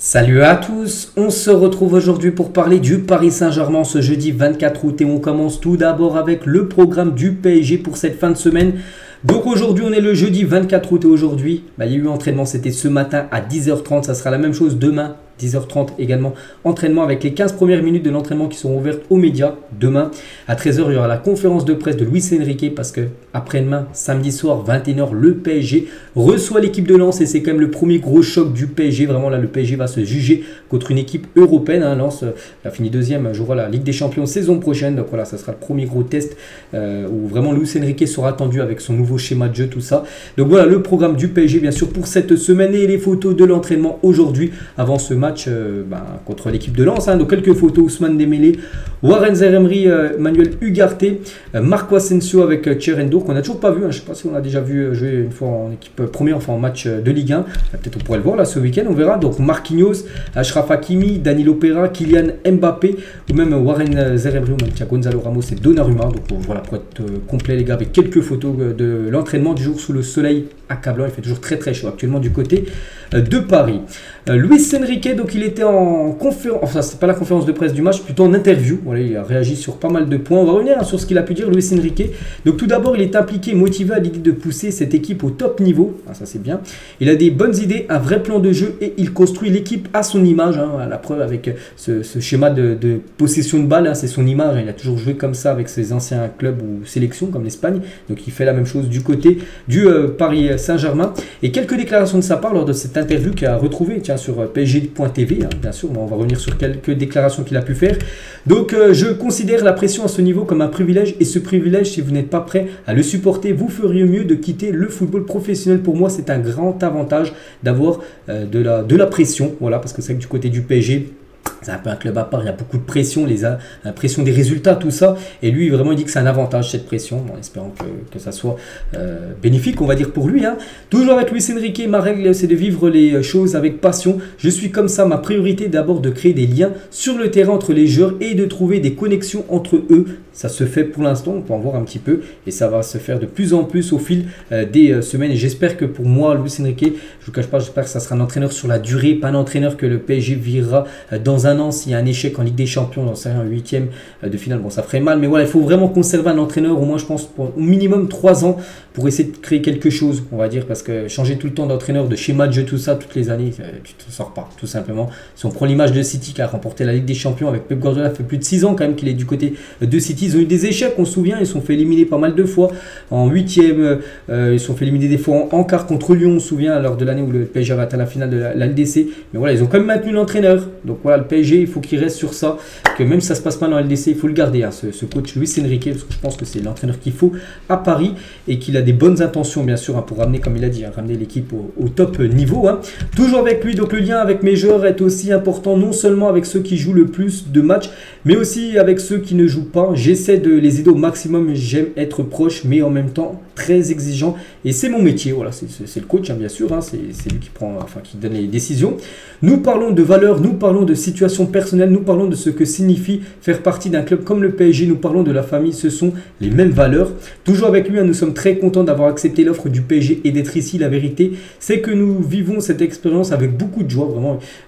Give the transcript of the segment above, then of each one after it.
Salut à tous, on se retrouve aujourd'hui pour parler du Paris Saint-Germain ce jeudi 24 août et on commence tout d'abord avec le programme du PSG pour cette fin de semaine. Donc aujourd'hui on est le jeudi 24 août et aujourd'hui il y a eu entraînement, c'était ce matin à 10h30, ça sera la même chose demain 10h30 également, entraînement avec les 15 premières minutes de l'entraînement qui seront ouvertes aux médias. Demain à 13h il y aura la conférence de presse de Luis Enrique parce que après-demain samedi soir 21h le PSG reçoit l'équipe de Lens et c'est quand même le premier gros choc du PSG. Vraiment là le PSG va se juger contre une équipe européenne. Lens a fini deuxième, jouera la Ligue des Champions saison prochaine. Donc voilà, ça sera le premier gros test où vraiment Luis Enrique sera attendu avec son nouveau schéma de jeu, tout ça. Donc voilà le programme du PSG bien sûr pour cette semaine et les photos de l'entraînement aujourd'hui avant ce match contre l'équipe de Lens. Donc quelques photos: Ousmane Dembélé, Warren Zaïre-Emery, Manuel Ugarte, Marco Asensio avec Cherendo qu'on n'a toujours pas vu. Je ne sais pas si on a déjà vu jouer une fois en équipe première, enfin en match de Ligue 1. Peut-être on pourrait le voir là ce week-end, on verra. Donc Marquinhos, Achraf Hakimi, Danilo Pereira, Kylian Mbappé ou même Warren Zaïre-Emery ou même Gonzalo Ramos et Donnarumma. Donc voilà, pour être complet les gars, avec quelques photos de l'entraînement du jour sous le soleil accablant. Il fait toujours très très chaud actuellement du côté de Paris. Luis Enrique, donc il était en conférence, enfin c'est pas la conférence de presse du match, plutôt en interview. Voilà, il a réagi sur pas mal de points. On va revenir sur ce qu'il a pu dire Luis Enrique. Donc tout d'abord, il est impliqué et motivé à l'idée de pousser cette équipe au top niveau. Ça c'est bien. Il a des bonnes idées, un vrai plan de jeu et il construit l'équipe à son image. À la preuve avec ce schéma de possession de balle, c'est son image. Il a toujours joué comme ça avec ses anciens clubs ou sélections comme l'Espagne. Donc il fait la même chose du côté du Paris Saint-Germain. Et quelques déclarations de sa part lors de cette interview qu'il a retrouvée sur PSG.tv. Bien sûr, on va revenir sur quelques déclarations qu'il a pu faire. Donc je considère la pression à ce niveau comme un privilège et ce privilège, si vous n'êtes pas prêt à le supporter, vous feriez mieux de quitter le football professionnel. Pour moi, c'est un grand avantage d'avoir de la pression. Voilà, parce que c'est que du côté du PSG, c'est un peu un club à part, il y a beaucoup de pression, la pression des résultats, tout ça. Et lui, vraiment, il dit que c'est un avantage, cette pression, en espérant que ça soit bénéfique, on va dire, pour lui. Toujours avec Luis Enrique, ma règle, c'est de vivre les choses avec passion. Je suis comme ça, ma priorité est d'abord de créer des liens sur le terrain entre les joueurs et de trouver des connexions entre eux. Ça se fait pour l'instant, on peut en voir un petit peu. Et ça va se faire de plus en plus au fil des semaines. Et j'espère que pour moi, Luis Enrique, je ne vous cache pas, j'espère que ça sera un entraîneur sur la durée, pas un entraîneur que le PSG virera dans un an s'il y a un échec en Ligue des Champions, dans un huitième de finale. Bon, ça ferait mal, mais voilà, il faut vraiment conserver un entraîneur, au moins je pense, pour au minimum 3 ans pour essayer de créer quelque chose, on va dire, parce que changer tout le temps d'entraîneur, de schéma de jeu, tout ça, toutes les années, tu ne te sors pas, tout simplement. Si on prend l'image de City qui a remporté la Ligue des Champions avec Pep Guardiola, ça fait plus de 6 ans quand même qu'il est du côté de City. Ils ont eu des échecs, on se souvient, ils se sont fait éliminer pas mal de fois en huitième, ils se sont fait éliminer des fois en quart contre Lyon, on se souvient, lors de l'année où le PSG avait atteint la finale de la LDC. Mais voilà, ils ont quand même maintenu l'entraîneur. Donc voilà, le PSG, il faut qu'il reste sur ça, que même si ça se passe pas dans la LDC, il faut le garder, ce coach Luis Enrique, parce que je pense que c'est l'entraîneur qu'il faut à Paris et qu'il a des bonnes intentions, bien sûr, pour ramener, comme il a dit, ramener l'équipe au top niveau. Toujours avec lui, donc le lien avec mes joueurs est aussi important, non seulement avec ceux qui jouent le plus de matchs, mais aussi avec ceux qui ne jouent pas. J'essaie de les aider au maximum, j'aime être proche, mais en même temps très exigeant, et c'est mon métier. Voilà, c'est le coach, bien sûr, c'est lui qui donne les décisions. Nous parlons de valeurs, nous parlons de situations personnelles, nous parlons de ce que signifie faire partie d'un club comme le PSG, nous parlons de la famille, ce sont les mêmes valeurs. Toujours avec lui, nous sommes très contents d'avoir accepté l'offre du PSG et d'être ici. La vérité, c'est que nous vivons cette expérience avec beaucoup de joie.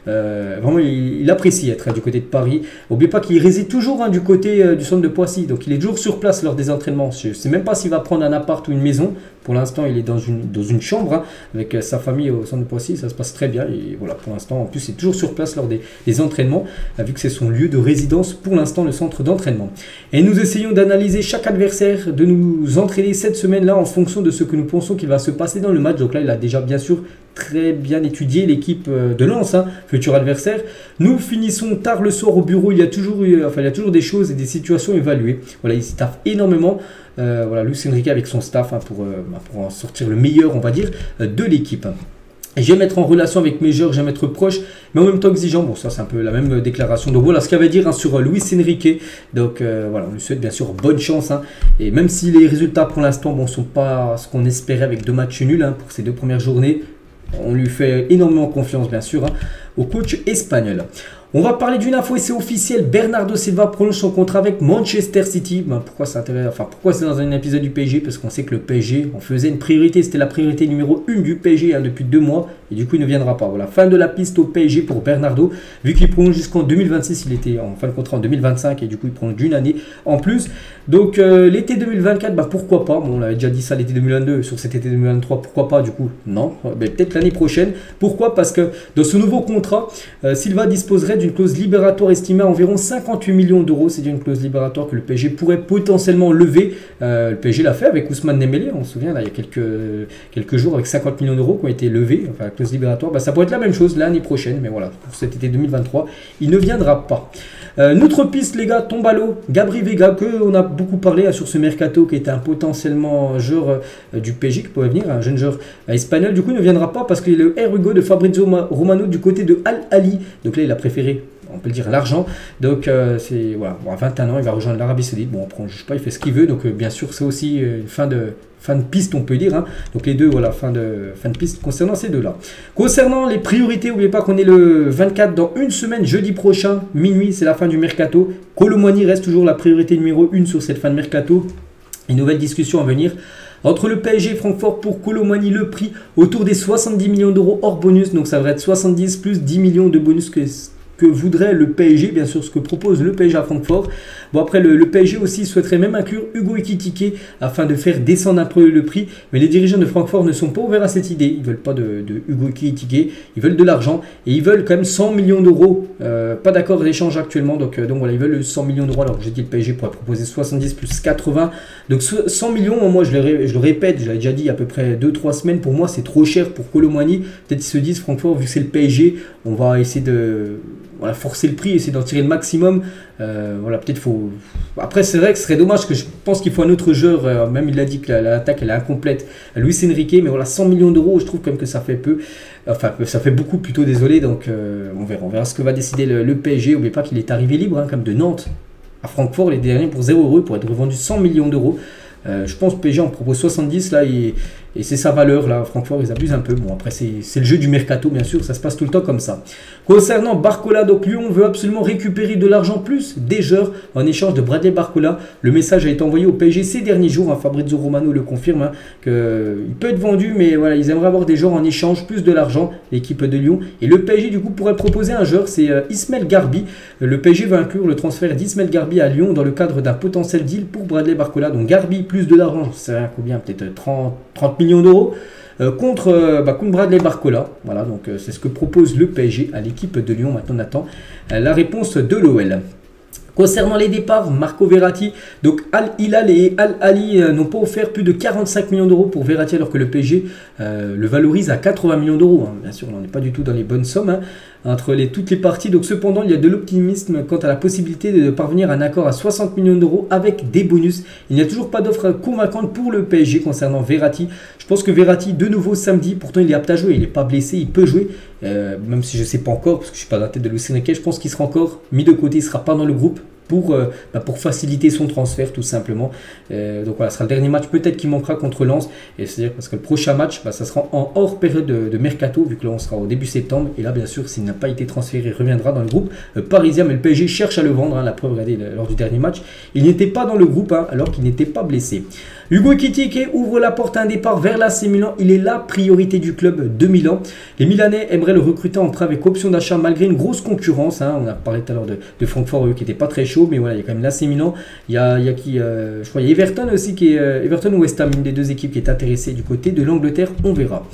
Vraiment, il apprécie être du côté de Paris. N'oubliez pas qu'il réside toujours du côté du centre de Poissy, donc il est toujours sur place lors des entraînements. Je ne sais même pas s'il va prendre un appart ou une maison. Pour l'instant, il est dans une chambre avec sa famille au centre de Poissy. Ça se passe très bien. Et voilà, pour l'instant, en plus, il est toujours sur place lors des entraînements, vu que c'est son lieu de résidence pour l'instant, le centre d'entraînement. Et nous essayons d'analyser chaque adversaire, de nous entraîner cette semaine-là en fonction de ce que nous pensons qu'il va se passer dans le match. Donc là, il a déjà bien sûr très bien étudié l'équipe de Lens, futur adversaire. Nous finissons tard le soir au bureau. Il y a toujours des choses et des situations évaluées. Voilà, il staffe énormément. Luis Enrique avec son staff pour en sortir le meilleur, on va dire, de l'équipe. J'aime être en relation avec mes joueurs, j'aime être proche, mais en même temps exigeant. Bon, ça c'est un peu la même déclaration. Donc voilà ce qu'il y avait à dire sur Luis Enrique. Donc voilà, on lui souhaite bien sûr bonne chance. Et même si les résultats pour l'instant ne sont pas ce qu'on espérait avec 2 matchs nuls pour ces 2 premières journées, on lui fait énormément confiance bien sûr au coach espagnol. On va parler d'une info et c'est officiel. Bernardo Silva prolonge son contrat avec Manchester City. Pourquoi c'est dans un épisode du PSG? Parce qu'on sait que le PSG en faisait une priorité. C'était la priorité numéro 1 du PSG depuis 2 mois. Et du coup, il ne viendra pas. Voilà, fin de la piste au PSG pour Bernardo. Vu qu'il prolonge jusqu'en 2026, il était en fin de contrat en 2025. Et du coup, il prolonge d'une année en plus. Donc, l'été 2024, pourquoi pas? Bon, on avait déjà dit ça l'été 2022. Sur cet été 2023, pourquoi pas? Du coup, non. Peut-être l'année prochaine. Pourquoi? Parce que dans ce nouveau contrat, Silva disposerait d'une clause libératoire estimée à environ 58 millions d'euros. C'est une clause libératoire que le PSG pourrait potentiellement lever. Le PSG l'a fait avec Ousmane Dembélé, on se souvient, là, il y a quelques jours, avec 50 millions d'euros qui ont été levés. Enfin, la clause libératoire, ça pourrait être la même chose l'année prochaine, mais voilà, pour cet été 2023, il ne viendra pas. Notre piste, les gars, tombe à l'eau. Gabri Veiga, qu'on a beaucoup parlé sur ce mercato, qui était un potentiellement joueur du PSG qui pourrait venir, un jeune joueur espagnol. Du coup, il ne viendra pas parce qu'il est le Hugo de Fabrizio Romano du côté de Al Ahly. Donc là, il a préféré, on peut le dire, l'argent. Donc c'est voilà, à 21 ans, il va rejoindre l'Arabie Saoudite. Bon, après on ne juge pas, il fait ce qu'il veut. Donc bien sûr, c'est aussi une fin de piste, on peut dire. Hein. Donc les deux, voilà, fin de piste concernant ces deux-là. Concernant les priorités, n'oubliez pas qu'on est le 24 dans une semaine, jeudi prochain, minuit, c'est la fin du mercato. Kolo Muani reste toujours la priorité numéro 1 sur cette fin de mercato. Une nouvelle discussion à venir. Entre le PSG et Francfort pour Kolo Muani, le prix autour des 70 millions d'euros hors bonus. Donc ça devrait être 70 plus 10 millions de bonus que voudrait le PSG, bien sûr ce que propose le PSG à Francfort. Bon, après le PSG aussi souhaiterait même inclure Hugo Ekitike afin de faire descendre un peu le prix, mais les dirigeants de Francfort ne sont pas ouverts à cette idée. Ils ne veulent pas de Hugo Ekitike, ils veulent de l'argent et ils veulent quand même 100 millions d'euros. Pas d'accord d'échange actuellement, donc voilà, ils veulent 100 millions d'euros. Alors j'ai dit le PSG pourrait proposer 70 plus 80, donc 100 millions, moi je le répète, je l'avais déjà dit il y a à peu près 2-3 semaines, pour moi c'est trop cher pour Kolo Muani. Peut-être qu'ils se disent Francfort, vu que c'est le PSG, on va essayer de forcer le prix, essayer d'en tirer le maximum. Voilà, peut-être faut. Après, c'est vrai que ce serait dommage, que je pense qu'il faut un autre joueur. Même il a dit que l'attaque elle est incomplète. Luis Enrique, mais voilà, 100 millions d'euros, je trouve quand même que ça fait peu. Enfin, ça fait beaucoup plutôt, désolé. Donc, on verra ce que va décider le PSG. N'oubliez pas qu'il est arrivé libre, hein, comme de Nantes à Francfort les derniers pour 0 € pour être revendu 100 millions d'euros. Je pense que PSG en propose 70 là et c'est sa valeur là. Francfort ils abusent un peu. Bon, après c'est le jeu du mercato, bien sûr, ça se passe tout le temps comme ça. Concernant Barcola, donc Lyon veut absolument récupérer de l'argent plus des joueurs en échange de Bradley Barcola. Le message a été envoyé au PSG ces derniers jours, hein. Fabrizio Romano le confirme, hein, qu'il peut être vendu, mais voilà, ils aimeraient avoir des joueurs en échange, plus de l'argent, l'équipe de Lyon. Et le PSG du coup pourrait proposer un joueur, c'est Ismaël Garbi. Le PSG va inclure le transfert d'Ismaël Garbi à Lyon dans le cadre d'un potentiel deal pour Bradley Barcola. Donc Garbi plus de l'argent, c'est combien, peut-être 30 millions d'euros contre Bradley Barcola. Voilà, donc c'est ce que propose le PSG à l'équipe de Lyon. Maintenant on attend la réponse de l'OL. Concernant les départs, Marco Verratti, donc Al Hilal et Al Ahly n'ont pas offert plus de 45 millions d'euros pour Verratti, alors que le PSG le valorise à 80 millions d'euros. Hein. Bien sûr, on n'est pas du tout dans les bonnes sommes, hein, entre toutes les parties. Donc cependant, il y a de l'optimisme quant à la possibilité de parvenir à un accord à 60 millions d'euros avec des bonus. Il n'y a toujours pas d'offre convaincante pour le PSG concernant Verratti. Je pense que Verratti, de nouveau samedi, pourtant il est apte à jouer, il n'est pas blessé, il peut jouer. Même si je ne sais pas encore, parce que je ne suis pas dans la tête de Luis Enrique, je pense qu'il sera encore mis de côté, il ne sera pas dans le groupe pour faciliter son transfert tout simplement. Donc voilà, ce sera le dernier match peut-être qui manquera contre Lens. Et c'est-à-dire parce que le prochain match, ça sera en hors période de mercato, vu que là on sera au début septembre. Et là bien sûr, s'il n'a pas été transféré, il reviendra dans le groupe parisien. Mais le PSG cherche à le vendre, hein, la preuve, regardez, lors du dernier match. Il n'était pas dans le groupe, hein, alors qu'il n'était pas blessé. Hugo Ekitike ouvre la porte à un départ vers l'AC Milan. Il est la priorité du club de Milan. Les Milanais aimeraient le recruter en prêt avec option d'achat malgré une grosse concurrence. Hein. On a parlé tout à l'heure de Francfort, eux, qui n'était pas très chaud, mais voilà, il y a quand même l'AC Milan. Il y a qui, je crois, il y a Everton aussi, qui est Everton ou West Ham, une des deux équipes qui est intéressée du côté de l'Angleterre. On verra.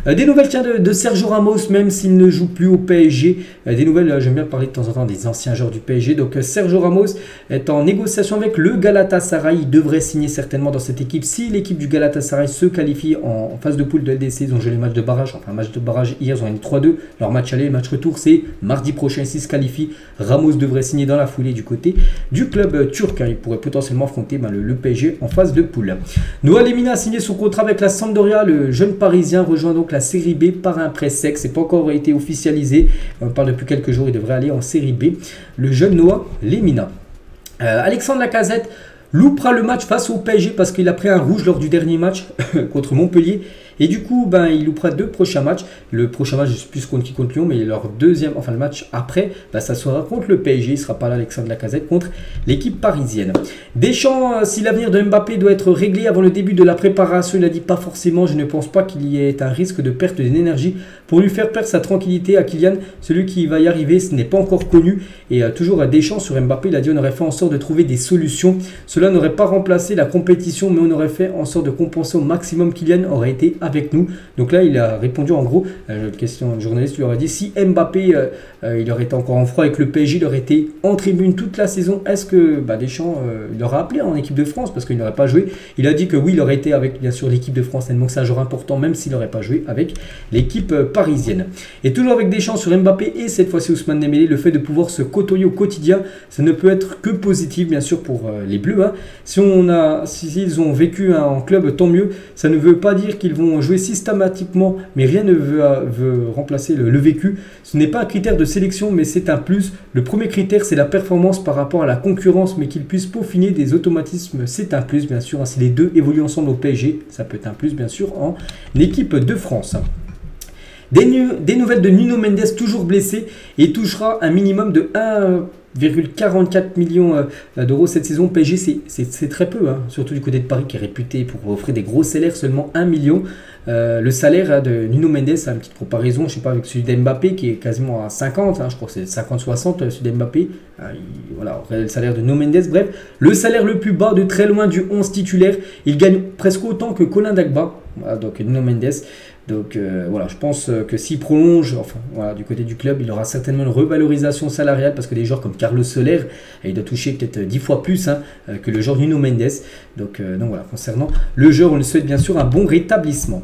Des nouvelles de Sergio Ramos, même s'il ne joue plus au PSG. Des nouvelles, j'aime bien parler de temps en temps des anciens joueurs du PSG. Donc Sergio Ramos est en négociation avec le Galatasaray. Il devrait signer certainement dans cette équipe si l'équipe du Galatasaray se qualifie en phase de poule de LDC. Ils ont joué les matchs de barrage, enfin un match de barrage hier, ils ont gagné 3-2. Leur match aller, le match retour, c'est mardi prochain. S'ils se qualifient, Ramos devrait signer dans la foulée du côté du club turc. Hein. Il pourrait potentiellement affronter le PSG en phase de poule. Noah Lemina a signé son contrat avec la Sampdoria. Le jeune parisien rejoint donc la série B par un prêt sec. C'est pas encore été officialisé. On parle depuis quelques jours, il devrait aller en série B. Le jeune Noah Lemina. Alexandre Lacazette loupera le match face au PSG parce qu'il a pris un rouge lors du dernier match contre Montpellier. Et du coup, ben, il loupera 2 prochains matchs. Le prochain match, je ne sais plus contre qui, contre Lyon, mais leur deuxième, enfin le match après, ben, ça sera contre le PSG. Il ne sera pas là, Alexandre Lacazette, contre l'équipe parisienne. Deschamps, si l'avenir de Mbappé doit être réglé avant le début de la préparation, il a dit pas forcément. Je ne pense pas qu'il y ait un risque de perte d'énergie pour lui faire perdre sa tranquillité à Kylian. Celui qui va y arriver, ce n'est pas encore connu. Et toujours à Deschamps sur Mbappé, il a dit on aurait fait en sorte de trouver des solutions. Cela n'aurait pas remplacé la compétition, mais on aurait fait en sorte de compenser au maximum. Kylian aurait été avec nous. Donc là, il a répondu en gros, question de journaliste lui aurait dit si Mbappé il aurait été encore en froid avec le PSG, il aurait été en tribune toute la saison. Est-ce que Deschamps il aurait appelé en équipe de France parce qu'il n'aurait pas joué? Il a dit que oui, il aurait été avec bien sûr l'équipe de France, tellement que c'est un joueur important, même s'il n'aurait pas joué avec l'équipe parisienne. Et toujours avec Deschamps sur Mbappé et cette fois-ci Ousmane Dembélé, le fait de pouvoir se côtoyer au quotidien, ça ne peut être que positif bien sûr pour les Bleus. Hein. S'ils ont vécu en club, tant mieux. Ça ne veut pas dire qu'ils vont jouer systématiquement, mais rien ne veut remplacer le vécu. Ce n'est pas un critère de sélection, mais c'est un plus. Le premier critère, c'est la performance par rapport à la concurrence, mais qu'ils puissent peaufiner des automatismes, c'est un plus bien sûr. Si les deux évoluent ensemble au PSG, ça peut être un plus bien sûr en équipe de France. Des nouvelles de Nuno Mendes, toujours blessé, et touchera un minimum de 1,44 millions d'euros cette saison. PSG, c'est très peu, hein, surtout du côté de Paris qui est réputé pour offrir des gros salaires, seulement 1 million. Le salaire de Nuno Mendes, à une petite comparaison, je sais pas, avec celui d'Mbappé qui est quasiment à 50, hein, je crois que c'est 50-60 celui d'Mbappé. Voilà, le salaire de Nuno Mendes, bref, le salaire le plus bas de très loin du 11 titulaire. Il gagne presque autant que Colin Dagba, voilà, donc Nuno Mendes. Donc voilà, je pense que s'il prolonge, enfin voilà, du côté du club, il aura certainement une revalorisation salariale parce que des joueurs comme Carlos Soler, il doit toucher peut-être 10 fois plus hein, que le joueur Nuno Mendes. Donc voilà, concernant le joueur, on lui souhaite bien sûr un bon rétablissement.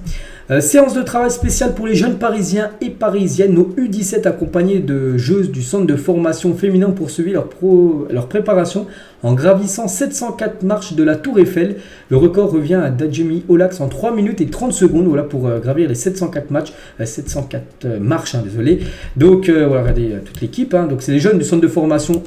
Séance de travail spéciale pour les jeunes parisiens et parisiennes. Nos U17 accompagnés de joueuses du centre de formation féminin poursuivent leur préparation en gravissant 704 marches de la Tour Eiffel. Le record revient à Dajemi Olax en 3 minutes et 30 secondes voilà, pour gravir les 704 marches. Hein, désolé. Donc voilà, regardez toute l'équipe. Hein, donc c'est les jeunes du centre de formation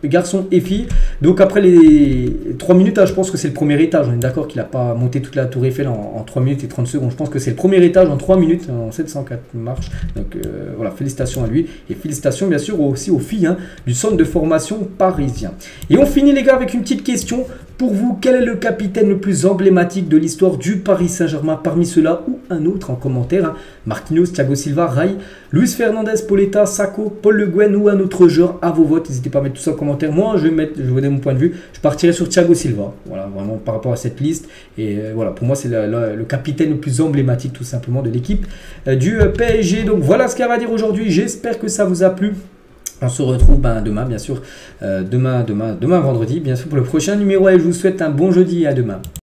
garçons et filles. Donc après les 3 minutes, hein, je pense que c'est le premier étage. On est d'accord qu'il n'a pas monté toute la Tour Eiffel en 3 minutes et 30 secondes. Je pense que c'est le premier étage en 3 minutes, en 704 marches. Donc voilà, félicitations à lui. Et félicitations bien sûr aussi aux filles hein, du centre de formation parisien. Et on finit les gars avec une petite question. Pour vous, quel est le capitaine le plus emblématique de l'histoire du Paris Saint-Germain parmi ceux-là ou un autre en commentaire hein. Marquinhos, Thiago Silva, Rai, Luis Fernandez, Pauletta, Sacco, Paul Le Guen ou un autre joueur à vos votes. N'hésitez pas à mettre tout ça en commentaire. Moi, je vais vous donner mon point de vue. Je partirai sur Thiago Silva. Voilà, vraiment par rapport à cette liste. Et voilà, pour moi, c'est le capitaine le plus emblématique tout simplement de l'équipe du PSG. Donc voilà ce qu'il y a à dire aujourd'hui. J'espère que ça vous a plu. On se retrouve demain, bien sûr. Demain vendredi, bien sûr, pour le prochain numéro. Et je vous souhaite un bon jeudi et à demain.